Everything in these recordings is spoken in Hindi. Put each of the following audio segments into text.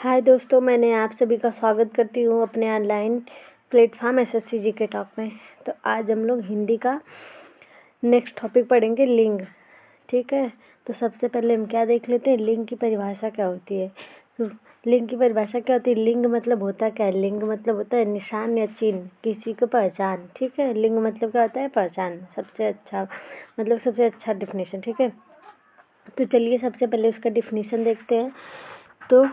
हाय दोस्तों, मैंने आप सभी का स्वागत करती हूँ अपने online platform SSC GK talk में। तो आज हम लोग हिंदी का नेक्स्ट टॉपिक पढ़ेंगे, लिंग। ठीक है, तो सबसे पहले हम क्या देख लेते हैं, लिंग की परिभाषा क्या होती है। तो लिंग की परिभाषा क्या होती है, लिंग मतलब होता क्या है। लिंग मतलब होता है निशान या चिन्ह, किसी को पहचान। ठीक है, लिंग मतलब क्या होता है, पहचान। सबसे अच्छा डिफिनेशन। ठीक है, तो चलिए सबसे पहले उसका डिफिनेशन देखते हैं। तो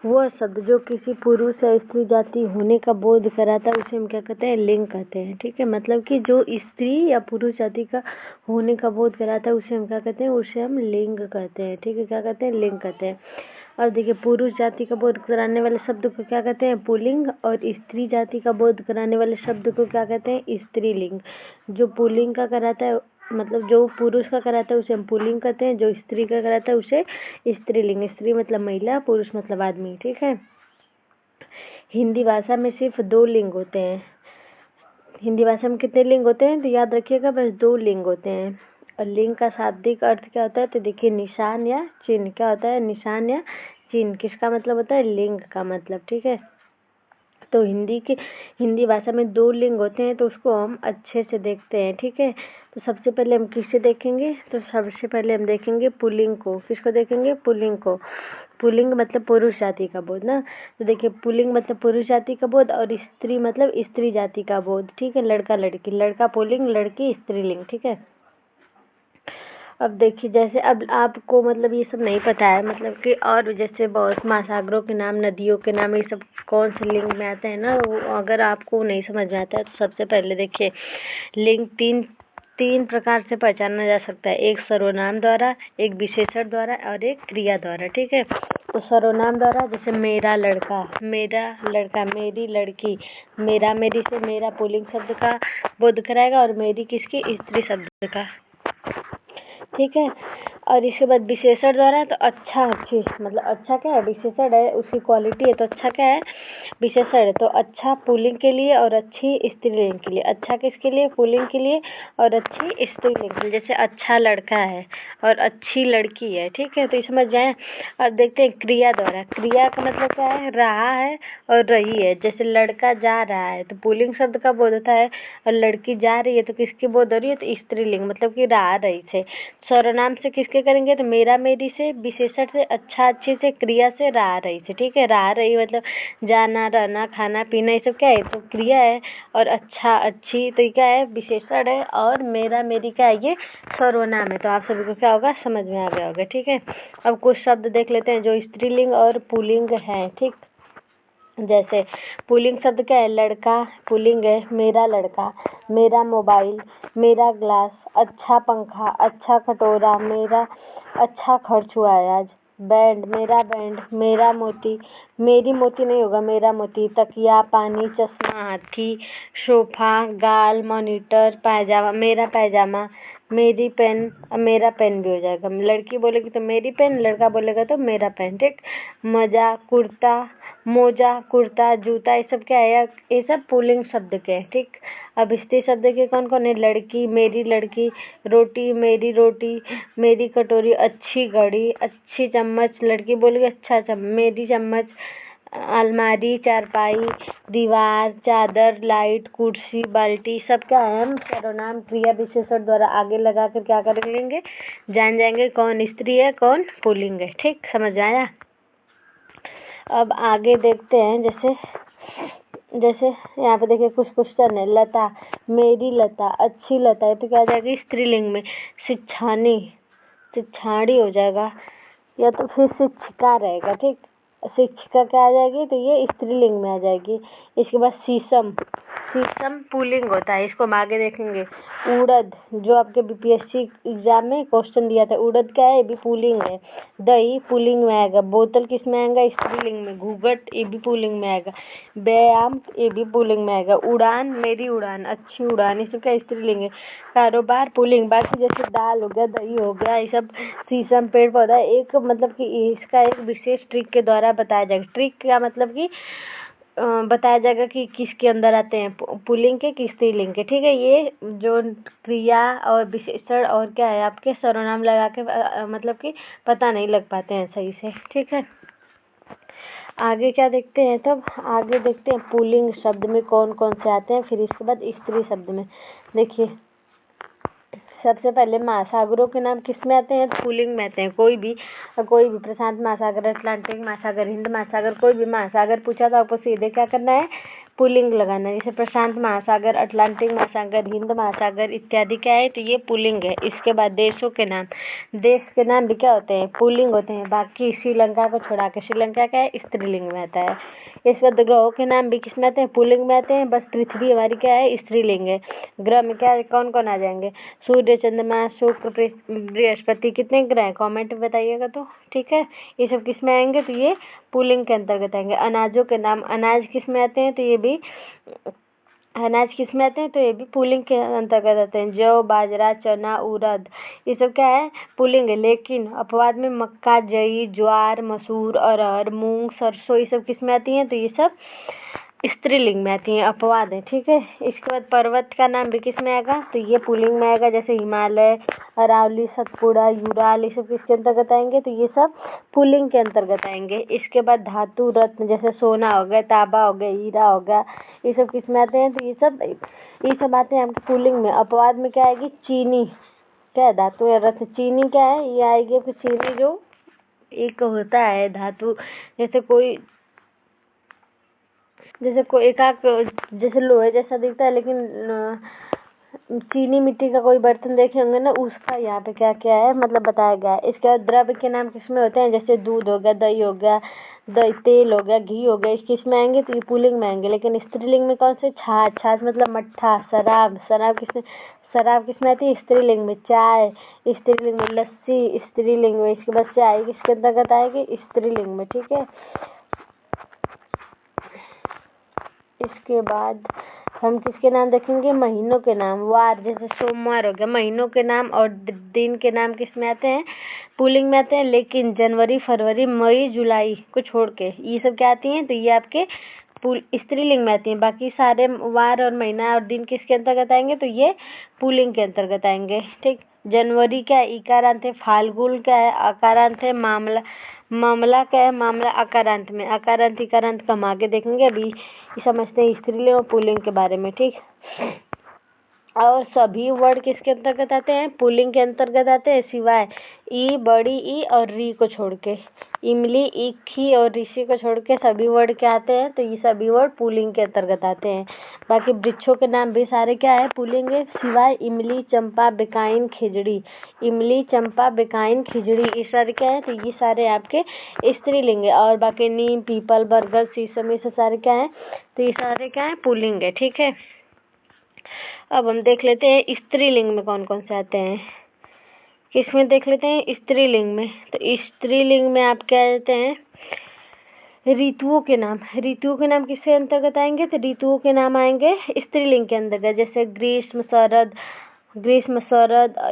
वह शब्द जो किसी पुरुष या स्त्री जाति होने का बोध कराता है उसे हम क्या कहते हैं, लिंग कहते हैं। ठीक है, मतलब कि जो स्त्री या पुरुष जाति का होने का बोध कराता है उसे हम क्या कहते हैं, उसे हम लिंग कहते हैं। ठीक है, क्या कहते हैं, लिंग कहते हैं। और देखिए, पुरुष जाति का बोध कराने वाले शब्द को क्या कहते हैं, पुल्लिंग, और स्त्री जाति का बोध कराने वाले शब्द को क्या कहते हैं, स्त्रीलिंग। जो पुल्लिंग का कराता है, मतलब जो पुरुष का कराता है उसे हम पुल्लिंग कहते हैं, जो स्त्री का कराता है उसे स्त्रीलिंग। स्त्री मतलब महिला, पुरुष मतलब आदमी। ठीक है, हिंदी भाषा में सिर्फ 2 लिंग होते हैं। हिंदी भाषा में कितने लिंग होते हैं, तो याद रखिएगा, बस 2 लिंग होते हैं। और लिंग का शाब्दिक अर्थ क्या होता है, तो देखिए, निशान या चिन्ह। क्या होता है, निशान या चिन्ह। किसका मतलब होता है, लिंग का मतलब। ठीक है, तो हिंदी भाषा में 2 लिंग होते हैं, तो उसको हम अच्छे से देखते हैं। ठीक है, तो सबसे पहले हम किससे देखेंगे, तो सबसे पहले हम देखेंगे पुल्लिंग को। किसको देखेंगे, पुल्लिंग को। पुल्लिंग मतलब पुरुष जाति का बोध ना। तो देखिए, पुल्लिंग मतलब पुरुष जाति का बोध, और स्त्री मतलब स्त्री जाति का बोध। ठीक है, लड़का लड़की, लड़का पुल्लिंग, लड़की स्त्रीलिंग। ठीक है, अब देखिए, जैसे अब आपको मतलब ये सब नहीं पता है, मतलब कि और जैसे बहुत महासागरों के नाम, नदियों के नाम, ये सब कौन से लिंग में आते हैं ना, वो अगर आपको नहीं समझ में आता है तो सबसे पहले देखिए, लिंग तीन प्रकार से पहचाना जा सकता है। एक सर्वनाम द्वारा, एक विशेषण द्वारा, और एक क्रिया द्वारा। ठीक है, तो सर्वनाम द्वारा जैसे मेरा लड़का, मेरी लड़की। मेरा मेरी से मेरा पुल्लिंग शब्द का बोध कराएगा, और मेरी किसकी, स्त्री शब्द का। ठीक है, और इसके बाद विशेषण द्वारा, तो अच्छा अच्छी, मतलब अच्छा क्या है, विशेषण है, उसकी क्वालिटी है, तो अच्छा क्या है, विशेषण है। तो अच्छा पुल्लिंग के लिए और अच्छी स्त्रीलिंग के लिए। अच्छा किसके लिए, पुल्लिंग के लिए, और अच्छी स्त्रीलिंग के लिए। जैसे अच्छा लड़का है और अच्छी लड़की है। ठीक है, तो ये समझ जाए। अब देखते हैं क्रिया द्वारा। क्रिया का मतलब क्या है, रहा है और रही है। जैसे लड़का जा रहा है तो पुल्लिंग शब्द का बोध होता है, और लड़की जा रही है तो किसकी बोध हो रही है, तो स्त्रीलिंग, मतलब कि रहा रही से। सर्वनाम से किसके करेंगे, तो मेरा मेरी से, विशेषण से अच्छा अच्छी से, क्रिया से रहा रही से। ठीक है, रहा रही मतलब जाना, रहना, खाना पीना, ये सब क्या है, तो क्रिया है। और अच्छा अच्छी तो ये क्या है, विशेषण है। और मेरा मेरी क्या है, ये सर्वनाम है। तो आप सभी को क्या होगा, समझ में आ गया होगा। ठीक है, अब कुछ शब्द देख लेते हैं जो स्त्रीलिंग और पुल्लिंग है। ठीक, जैसे पुल्लिंग शब्द क्या है, लड़का पुल्लिंग है, मेरा लड़का, मेरा मोबाइल, मेरा ग्लास, अच्छा पंखा, अच्छा कटोरा, मेरा अच्छा खर्च हुआ है आज। बैंड, मेरा बैंड, मेरा मोती, मेरी मोती नहीं होगा, मेरा मोती। तकिया, पानी, चश्मा, हाथी, सोफा, गाल, मॉनिटर, पायजामा, मेरा पायजामा, मेरी पेन। अब मेरा पेन भी हो जाएगा। लड़की बोलेगी तो मेरी पेन, लड़का बोलेगा तो मेरा पेन। ठीक, मजा, कुर्ता, मोजा, कुर्ता, जूता, ये सब क्या है, ये सब पुल्लिंग शब्द के हैं। ठीक, अब स्त्री शब्द के कौन कौन है, लड़की, मेरी लड़की, रोटी, मेरी रोटी, मेरी कटोरी, अच्छी घड़ी, अच्छी चम्मच, लड़की बोलेगी अच्छा चम्मच, मेरी चम्मच, अलमारी, चारपाई, दीवार, चादर, लाइट, कुर्सी, बाल्टी, सब क्या है, हम सर्वनाम क्रिया विशेषण द्वारा आगे लगा कर क्या कर लेंगे, जान जाएंगे कौन स्त्री है कौन पुल्लिंग है। ठीक, समझ आया। अब आगे देखते हैं, जैसे यहाँ पे देखिए कुछ क्वेश्चन है। लता, मेरी लता, अच्छी लता, ये तो क्या आ जाएगी, स्त्रीलिंग में। शिक्षानी, शिक्षाणी हो जाएगा, या तो फिर शिक्षिका रहेगा। ठीक, शिक्षिका क्या आ जाएगी, तो ये स्त्रीलिंग में आ जाएगी। इसके बाद शीशम, शीशम पुल्लिंग होता है, इसको हम आगे देखेंगे। उड़द, जो आपके बीपीएससी एग्जाम में क्वेश्चन दिया था, उड़द क्या है, ये भी पुल्लिंग है। दही पुल्लिंग में आएगा। बोतल किस में आएगा, स्त्रीलिंग में। घूंघट, ये भी पुल्लिंग में आएगा। व्यायाम, ये भी पुल्लिंग में आएगा। उड़ान, मेरी उड़ान, अच्छी उड़ान, ये सब क्या स्त्रीलिंग है। कारोबार पुल्लिंग। बाकी जैसे दाल हो गया, दही हो गया, ये सब शीशम, पेड़ पौधा, एक मतलब कि इसका एक विशेष ट्रिक के द्वारा बताया जाएगा। ट्रिक का मतलब कि बताया जाएगा कि किसके अंदर आते हैं, पुल्लिंग के कि स्त्रीलिंग के। ठीक है, ये जो क्रिया और विशेषण और क्या है, आपके सर्वनाम लगा के मतलब कि पता नहीं लग पाते हैं सही से। ठीक है, आगे क्या देखते हैं, तब आगे देखते हैं पुल्लिंग शब्द में कौन कौन से आते हैं, फिर इसके बाद स्त्री शब्द में। देखिए सबसे पहले महासागरों के नाम किस में आते हैं, पुल्लिंग में आते हैं। कोई भी प्रशांत महासागर, अटलांटिक महासागर, हिंद महासागर, कोई भी महासागर पूछा तो आपको सीधे क्या करना है, पुल्लिंग लगाना है। जैसे प्रशांत महासागर, अटलांटिक महासागर, हिंद महासागर इत्यादि क्या है, तो ये पुल्लिंग है। इसके बाद देशों के नाम, देश के नाम भी क्या होते हैं, पुल्लिंग होते हैं। बाकी श्रीलंका को छोड़ा के, श्रीलंका क्या है, स्त्रीलिंग में आता है। इसके बाद ग्रहों के नाम भी किस में आते हैं, पुल्लिंग में आते हैं। बस पृथ्वी हमारी क्या है, स्त्रीलिंग है। ग्रह में क्या कौन कौन आ जाएंगे, सूर्य, चंद्रमा, शुक्र, बृहस्पति, कितने ग्रह हैं, कमेंट में बताइएगा तो, ठीक है। ये सब किस में आएंगे, तो ये पुल्लिंग के अंतर्गत आएंगे। अनाजों के नाम, अनाज किस में आते हैं, तो ये भी अनाज किस में आते हैं, तो ये भी पुल्लिंग के अंतर्गत आते हैं। जौ, बाजरा, चना, उड़द, ये सब क्या है, पुल्लिंग है। लेकिन अपवाद में मक्का, जई, ज्वार, मसूर, अरहर, मूंग, सरसों, ये सब किस में आती हैं, तो ये सब स्त्रीलिंग में आती हैं, अपवाद है, ठीक है। इसके बाद पर्वत का नाम भी किस में आएगा, तो ये पुल्लिंग में आएगा। जैसे हिमालय, अरावली, सतपुड़ा, यूराल, ये सब किसके अंतर्गत आएंगे, तो ये सब पुल्लिंग के अंतर्गत आएंगे। इसके बाद धातु रत्न, जैसे सोना हो गया, तांबा हो गया, हीरा हो गया, ये सब किस में आते हैं, तो ये सब आते हैं आपके पुल्लिंग में। अपवाद में क्या आएगी, चीनी, क्या है, धातु या रत्न, चीनी क्या है, ये आएगी आपकी चीनी, जो एक होता है धातु, जैसे कोई एकाक, जैसे लोहे जैसा दिखता है, लेकिन चीनी मिट्टी का कोई बर्तन देखे होंगे ना, उसका यहाँ पे क्या क्या है, मतलब बताया गया है। इसके बाद द्रव्य के नाम किसमें होते हैं, जैसे दूध हो गया, दही हो गया, तेल हो गया, घी हो गया, किस में आएंगे, तो ये पुल्लिंग में आएंगे। लेकिन स्त्रीलिंग में कौन से, छाछ मतलब मट्ठा, शराब किसमें आती है, स्त्रीलिंग में। चाय स्त्रीलिंग में, लस्सी स्त्रीलिंग में। इसके बाद चाय किसके अंतर्गत आएगी, स्त्रीलिंग में, ठीक है। इसके बाद हम किसके नाम देखेंगे, महीनों के नाम। वार, जैसे सोमवार हो गया, महीनों के नाम और दिन के नाम किस में आते हैं, पुल्लिंग में आते हैं। लेकिन जनवरी, फरवरी, मई, जुलाई को छोड़ के ये सब क्या आती हैं, तो ये आपके स्त्रीलिंग में आती हैं। बाकी सारे वार और महीना और दिन किसके अंतर्गत आएंगे, तो ये पुल्लिंग के अंतर्गत आएंगे, ठीक। जनवरी क्या है, इकारांत है। फाल्गुन क्या है, अकारांत है। मामला क्या है, मामला अकारांत में। अकारांत इकारांत का हम आगे देखेंगे, अभी समझते हैं स्त्रीलिंग और पुल्लिंग के बारे में, ठीक। और सभी वर्ड किसके अंतर्गत आते हैं, पुल्लिंग के अंतर्गत आते हैं, सिवाय ई, बड़ी ई और री को छोड़ के। इमली, इक्खी और ऋषि को छोड़ के सभी वर्ड क्या आते हैं, तो ये सभी वर्ड पुल्लिंग के अंतर्गत आते हैं। बाकी वृक्षों के नाम भी सारे क्या है, पुल्लिंग है, सिवाय इमली, चंपा, बेकाइन, खिजड़ी। इमली, चंपा, बेकाइन, खिजड़ी, ये सारे क्या है, तो ये सारे आपके स्त्रीलिंग है। और बाकी नीम, पीपल, बरगद, शीशम, ये सारे क्या है, तो ये सारे क्या है, पुल्लिंग है, ठीक है। अब हम देख लेते हैं स्त्रीलिंग में कौन कौन से आते हैं। किसमें देख लेते हैं, स्त्रीलिंग में। तो स्त्रीलिंग में आप क्या देते हैं, ऋतुओं के नाम। ऋतुओं के नाम किसके अंतर्गत आएंगे, तो ऋतुओं के नाम आएंगे स्त्रीलिंग के अंतर्गत। जैसे ग्रीष्म, शरद,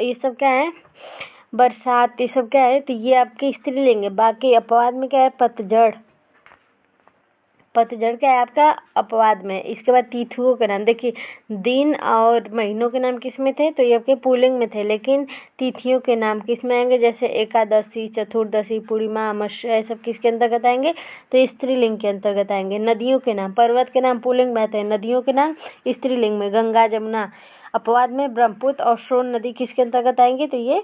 ये सब क्या है, बरसात, ये सब क्या है, तो ये आपके स्त्रीलिंग है। बाकी अपवाद में क्या है, पतझड़ क्या है आपका, अपवाद में। इसके बाद तिथियों के नाम, देखिए दिन और महीनों के नाम किस में थे, तो ये आपके पुल्लिंग में थे। लेकिन तिथियों के नाम किस में आएंगे, जैसे एकादशी, चतुर्दशी, पूर्णिमा, अमावस्या, ये सब किसके अंतर्गत आएंगे, तो स्त्रीलिंग के अंतर्गत आएंगे। नदियों के नाम, पर्वत के नाम पुल्लिंग में आते हैं, नदियों के नाम स्त्रीलिंग में। गंगा, जमुना, अपवाद में ब्रह्मपुत्र और सोन नदी किसके अंतर्गत आएंगे, तो ये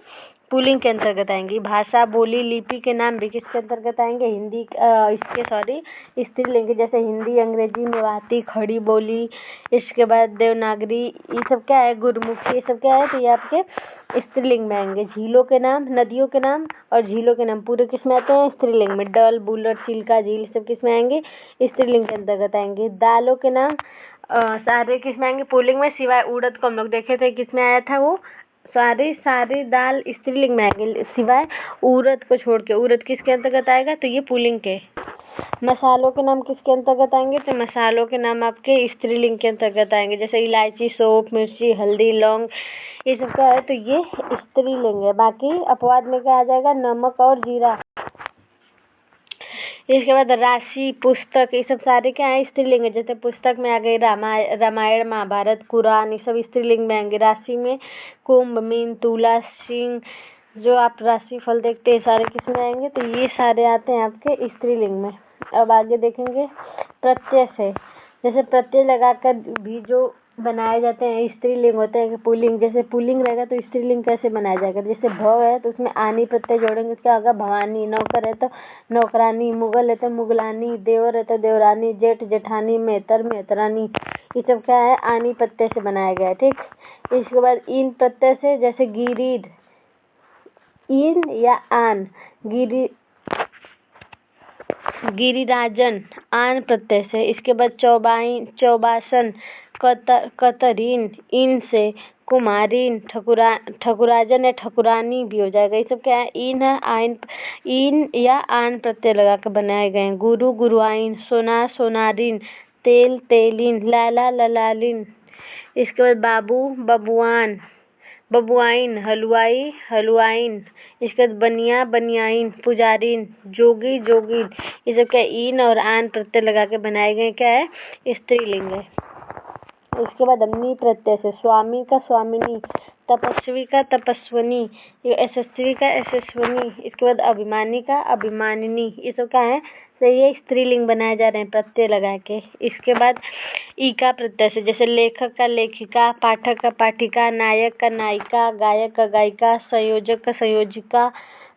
पुल्लिंग के अंतर्गत आएंगी। भाषा, बोली, लिपि के नाम भी किसके अंतर्गत आएंगे, स्त्रीलिंग, जैसे हिंदी, अंग्रेजी, मेवाती, खड़ी बोली। इसके बाद देवनागरी, ये सब क्या है, गुरमुखी, ये सब क्या है, तो ये आपके स्त्रीलिंग में आएंगे। झीलों के नाम, नदियों के नाम और झीलों के नाम पूरे किस में आते हैं, स्त्रीलिंग में। डल, बुलर, चिल्का, झील, सब किस में आएंगे, स्त्रीलिंग के अंतर्गत आएंगे। दालों के नाम सारे किस में आएंगे, पुल्लिंग में, सिवाय उड़द को हम लोग देखे थे किस में आया था, वो सारे दाल स्त्रीलिंग में आएंगे, सिवाय उड़द को छोड़ के। उड़द किसके अंतर्गत आएगा, तो ये पुल्लिंग के। मसालों के नाम किसके अंतर्गत आएंगे, तो मसालों के नाम आपके स्त्रीलिंग के अंतर्गत आएंगे। जैसे इलायची, सौंफ, मिर्ची, हल्दी, लौंग, ये सब क्या है, तो ये स्त्रीलिंग है। बाकी अपवाद में क्या आ जाएगा, नमक और जीरा। इसके बाद राशि, पुस्तक, ये सब सारे क्या है, स्त्रीलिंग है। जैसे पुस्तक में आ गई रामायण, महाभारत, कुरान, ये सब स्त्रीलिंग में आएंगे। राशि में कुंभ, मीन, तुला, सिंह, जो आप राशि फल देखते हैं सारे किस में आएंगे, तो ये सारे आते हैं आपके स्त्रीलिंग में। अब आगे देखेंगे प्रत्यय से। जैसे प्रत्यय लगाकर भी जो बनाए जाते हैं स्त्रीलिंग होते हैं कि पुल्लिंग। जैसे पुल्लिंग रहेगा तो स्त्रीलिंग कैसे बनाया जाएगा? जैसे भव है तो उसमें आनी प्रत्यय जोड़ेंगे, उसके आगे भवानी। नौकर है तो नौकरानी, मुगल है तो मुगलानी, देवर है तो देवरानी, जेठ जेठानी, मेहतर मेहतरानी। ये सब क्या है? आनी प्रत्यय से बनाया गया है। ठीक। इसके बाद इन प्रत्यय से, जैसे गिरीद, इन या आन, गिरिराजन आन प्रत्यय से। इसके बाद चौबासन, कतरीन इन से, कुमारीन, ठकुराजन या ठकुरानी भी हो जाएगा। ये सब क्या है? इन है, आइन, इन या आन प्रत्यय लगा कर बनाए गए हैं। गुरु गुरुआइन, सोना सोनारिन, तेल तेलिन, लाला ललालिन। इसके बाद बाबू बबुआन, बबुआइन, हलवाई हलवाइन। इसके बाद बनिया बनियाइन, पुजारिन, जोगी जोगिन। ये सब क्या? इन और आन प्रत्यय लगा के बनाए गए क्या है? स्त्रीलिंग है। उसके बाद अन्य प्रत्यय से, स्वामी का स्वामिनी, तपस्वी का तपस्विनी, यशस्वी का यशस्विनी। इसके बाद अभिमानी का अभिमानिनी। ये सब क्या है? तो ये स्त्रीलिंग बनाए जा रहे हैं प्रत्यय लगा के। इसके बाद ई का प्रत्यय से, जैसे लेखक का लेखिका, पाठक का पाठिका, नायक का नायिका, गायक का गायिका, संयोजक का संयोजिका,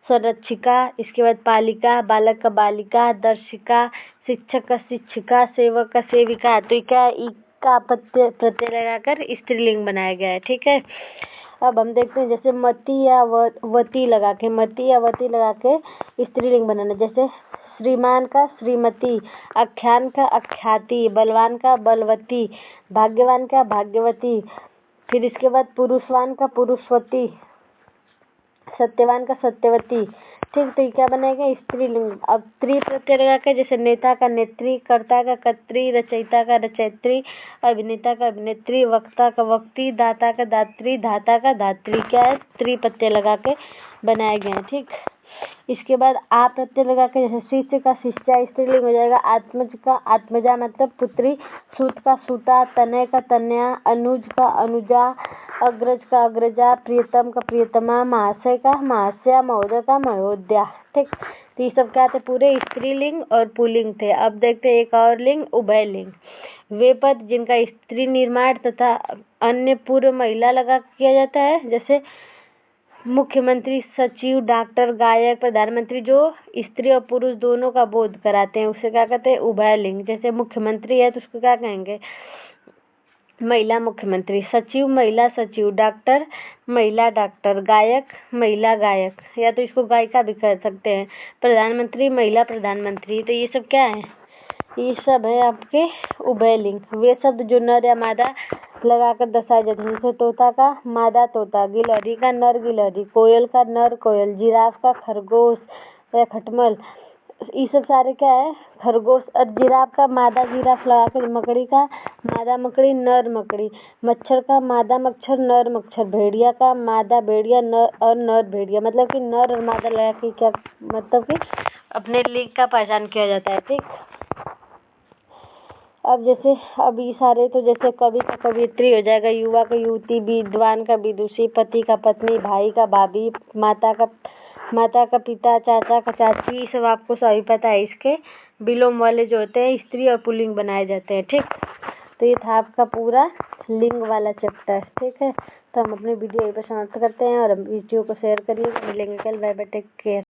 संरक्षिका। इसके बाद पालिका, बालक का बालिका, दर्शिका, शिक्षक का शिक्षिका, सेवक का सेविका। तो क्या? ई का प्रत्यय लगाकर स्त्रीलिंग बनाया गया है। ठीक है। अब हम देखते हैं जैसे मति या वती लगा के, मति या वती लगा के स्त्रीलिंग बनाना। जैसे श्रीमान का श्रीमती, आख्यान का आख्याति, बलवान का बलवती, भाग्यवान का भाग्यवती। फिर इसके बाद पुरुषवान का पुरुषवती, सत्यवान का सत्यवती। ठीक। तो क्या बनेगा? स्त्रीलिंग। अब त्रि प्रत्यय लगा के, जैसे नेता का नेत्री, कर्ता का कर्त्री, रचयिता का रचयित्री, अभिनेता का अभिनेत्री, वक्ता का वक्ती, दाता का दात्री, धाता का धात्री। क्या है? त्रि प्रत्यय लगा के बनाए गए हैं। ठीक। इसके बाद आ प्रत्यय लगा के, जैसे शिष्य का शिष्या स्त्रीलिंग हो जाएगा, आत्मज का आत्मजा मतलब पुत्री, सूत का सूता, तनय का तनया, अनुज का अनुजा, अग्रज का अग्रजा, प्रियतम का प्रियतमा, महाशय का महाशया, महोदय का महोदया। ठीक। तो ये सब क्या थे? पूरे स्त्रीलिंग और पुल्लिंग थे। अब देखते हैं एक और लिंग, उभयलिंग। वे पद जिनका स्त्री निर्माण तथा अन्य पूर्व महिला लगा किया जाता है, जैसे मुख्यमंत्री, सचिव, डॉक्टर, गायक, प्रधानमंत्री, जो स्त्री और पुरुष दोनों का बोध कराते हैं, उसे क्या कहते हैं? उभयलिंग। जैसे मुख्यमंत्री है तो उसको क्या कहेंगे? महिला मुख्यमंत्री, सचिव महिला सचिव, डॉक्टर महिला डॉक्टर, गायक महिला गायक, या तो इसको गायिका भी कह सकते हैं, प्रधानमंत्री महिला प्रधानमंत्री। तो ये सब क्या है? ये सब है आपके उभयलिंग। वे शब्द जो नर या मादा लगाकर दर्शाए जाते हैं, जैसे तोता का मादा तोता, गिलहरी का नर गिलहरी, कोयल का नर कोयल, जिराफ का खरगोश या खटमल। ये सब सारे क्या है? खरगोश और जिराफ का मादा जिराफ लगाकर, मकड़ी का मादा मकड़ी, नर मकड़ी, मच्छर का मादा मच्छर, नर मच्छर, भेड़िया का मादा भेड़िया, नर और नर भेड़िया। मतलब कि नर और मादा लगा के क्या मतलब कि अपने लिंग का पहचान किया जाता है। ठीक। अब जैसे अब ये सारे तो जैसे कवि का कवियत्री हो जाएगा, युवा का युवती, विद्वान का विदुषी, पति का पत्नी, भाई का भाभी, माता का पिता, चाचा का चाची। ये सब आपको सभी पता है। इसके विलोम वाले जो होते हैं स्त्री और पुल्लिंग बनाए जाते हैं। ठीक। तो ये था आपका पूरा लिंग वाला चैप्टर। ठीक है। तो हम अपनी वीडियो यहीं पर समाप्त करते हैं और वीडियो को शेयर करिए। मिलेंगे कल। Bye bye, take care.